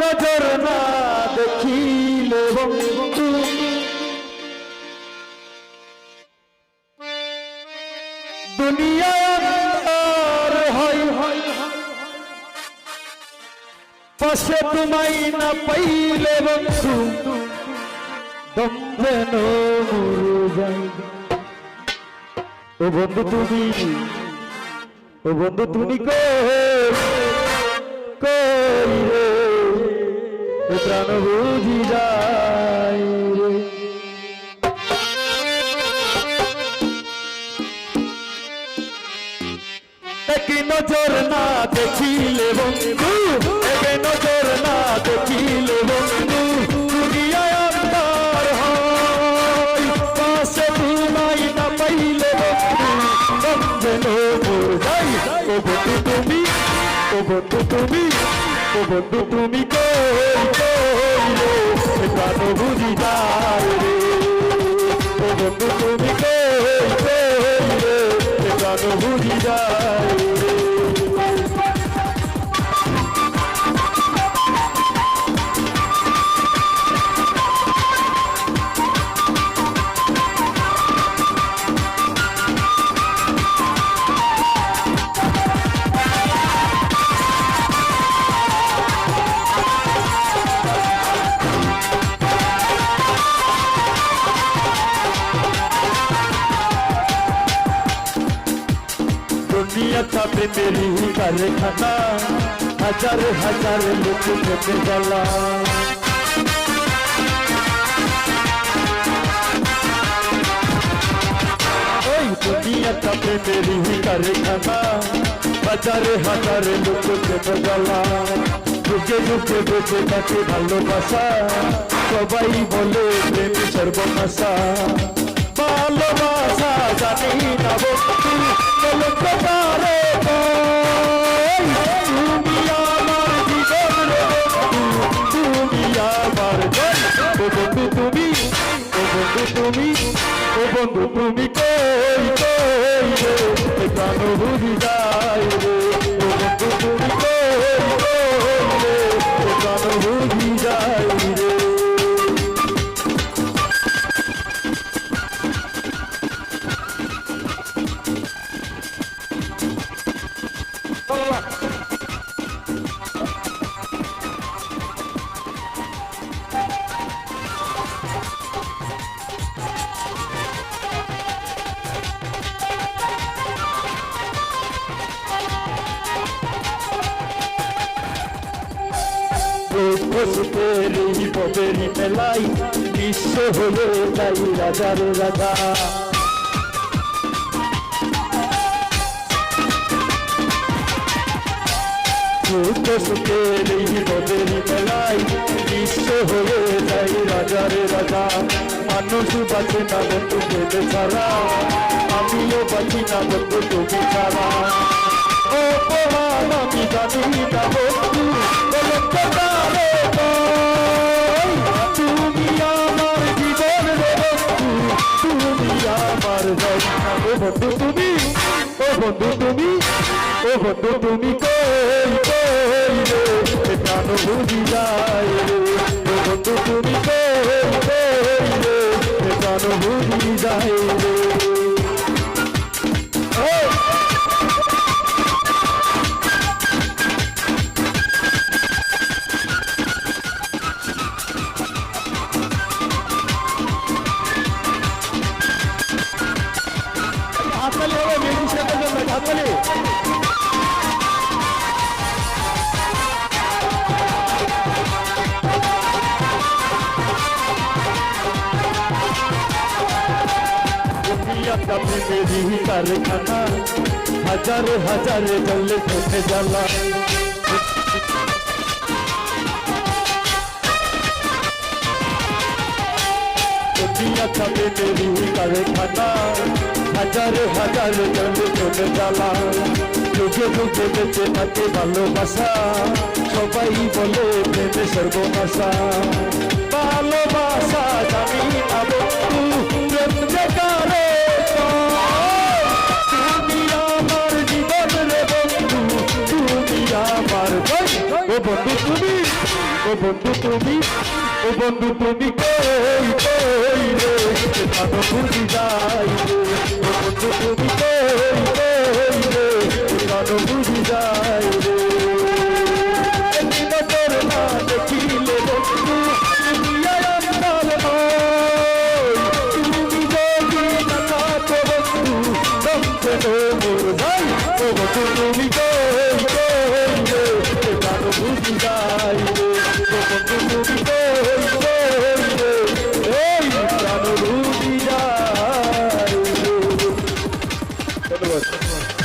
নজর না দেখিলে বন্ধু দুনিয়া আর হয় পাশে তোমায় না পাইলে বন্ধু দম যেন মরে যায়। ও বন্ধু তুমি কই রে প্রাণ বুঝি যায় রে। এক নজর না দেখিলে বন্ধু এক নজর না দেখিলে বন্ধু দুনিয়া আন্ধার হয় পাশে তোমায় না পাইলে বন্ধু যেন মরে যাই। ও বন্ধু তুমি কই রে প্রাণ বুঝি যায় রে। ও বন্ধু তুমি কই রে প্রাণ বুঝি যায় রে। दुनिया था मेरी कारखाना हजार हजार लोग खेते जाला। दुनिया था मेरी कारखाना हजार हजार लोग खेते जाला। যুগে যুগে বেঁচে থাকে ভালোবাসা সবাই বলে প্রেম সর্বনাশা। ভালোবাসা জানি না বন্ধু বলতে পারে তুমি আমার জীবন রে বন্ধু তুমি আমার জন। ও বন্ধু তুমি কই রে প্রাণ বুঝি যায় রে। ও বন্ধু তুমি কই রে প্রাণ বুঝি যায় রে। পবেরি মেলাই বিশ্ব হয়ে যাই রাজার রাজা। সুখের এই পবেরি মেলাই বিশ্ব হয়ে যাই রাজার রাজা। মানুষ বাঁচে না বন্ধু পেতে ছাড়া আমিও বাঁচি না বন্ধু তুমি ছাড়া। ও পড়ান আমি জানি না বন্ধু বলতে পারে তুমি আমার জীবন রে বন্ধু তুমি আমার জন। ও বন্ধু তুমি কই রে প্রাণ বুঝি যায় রে। ও বন্ধু তুমি কই রে প্রাণ বুঝি যায় রে। হাততালি হবে মিউজিশিয়ানদের জন্য হাততালি। दुनिया का मेरी कारखाना हजार हजार जल खेते जाला। दुनिया का मेरी कारखाना हजार हजार जल खेते जाला। যুগে যুগে বেঁচে থাকে ভালোবাসা সবাই বলে প্রেমে সর্বনাশা। ভালোবাসা জানি না বন্ধু প্রেম যে কারে তুমি আমার জীবন রে বন্ধু তুমি আমার জন। ও বন্ধু তুমি ও বন্ধু তুমি কই কই রে প্রাণ বুঝি যাই রে ও বন্ধু তুমি কই রে প্রাণ বুঝি যাই রে একদিন তোর না দেখিলে বন্ধু দুনিয়ায় আন্দার নয় তুমি যদি না থাকো বন্ধু দমকে মোর ভাই ও বন্ধু তুমি কই রে প্রাণ বুঝি যাই রে ও বন্ধু তুমি ধন্যবাদ।